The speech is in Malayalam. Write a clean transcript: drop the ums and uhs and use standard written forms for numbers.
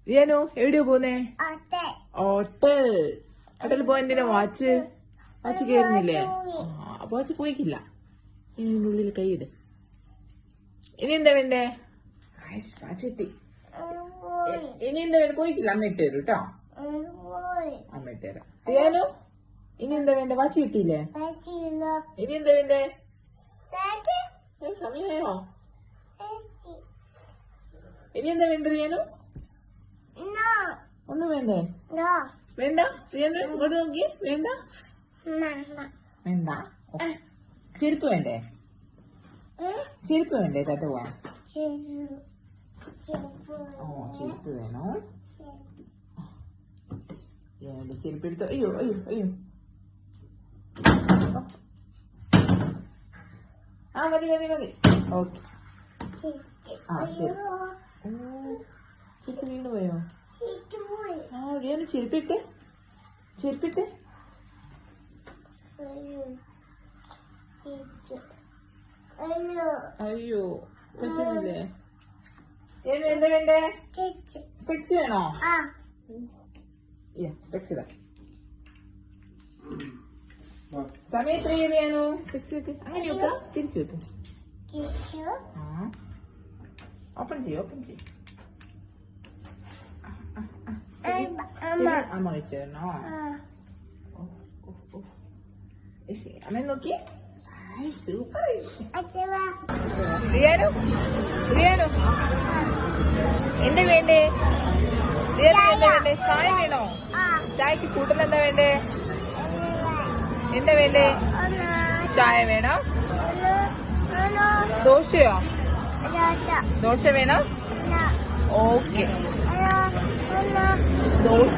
റിയാനു എവിടെയോ പോന്നേ? ഹോട്ടൽ. ഹോട്ടലിൽ പോവാൻ എന്തിനാ വാച്ച് കയറുന്നില്ലേ? വാച്ച് പോയിക്കില്ല. ഇനി ഉള്ളിൽ കൈയിട്. ഇനി എന്താ വേണ്ടേ? വാച്ച് കിട്ടി. ഇനി എന്താ വേണ്ട? പോയിക്കില്ല. അമ്മ ഇട്ട് തരും കേട്ടോ. അമ്മ ഇട്ട് തരാം. റിയാനു ഇനി എന്താ വേണ്ടേ? വാച്ച് കിട്ടിയില്ലേ? ഇനി എന്താ വേണ്ടേ? സമയമായോ? ഇനി എന്താ വേണ്ട റിയാനു? ഒന്നും വേണ്ടേ? വേണ്ട റിയാനു ഇങ്ങോട്ട് നോക്കി. വേണ്ട വേണ്ട. ചെരുപ്പ് വേണ്ടേ? ചെരുപ്പ് വേണ്ടേ തട്ട് പോവാൻ? ചെരുപ്പ് വേണോ? ചെരുപ്പ് എടുത്തോ. അയ്യോ അയ്യോ അയ്യോ. മതി മതി മതി. ഓക്കെ. ചെരുപ്പ് വീണ് പോയോ? റിയാനു ചെരുപ്പിട്ടെ. അയ്യോ പറ്റുന്നില്ലേ? എന്താ വേണ്ടേ? സ്പെക്സ് വേണോ? സ്പെക്സ് ഇതാ. സമയം എത്ര ചെയ്യാനോ? സ്പെക്സ് വെക്ക്. അങ്ങനെ വെക്കാം. തിരിച്ചു വെക്ക്. ഓപ്പൺ ചെയ്യും. അമ്മ വെച്ച് തരണോ? അമ്മ നോക്കി. സൂപ്പർ. റിയാനു എന്താ വേണ്ടേ? റിയാനു എന്താ വേണ്ടേ? ചായ വേണോ? ചായക്ക് കൂട്ടൽ എന്താ വേണ്ടേ? എന്താ വേണ്ടേ? ചായ വേണോ? ദോശയോ? ദോശ വേണോ? ഓക്കെ. ദോശ.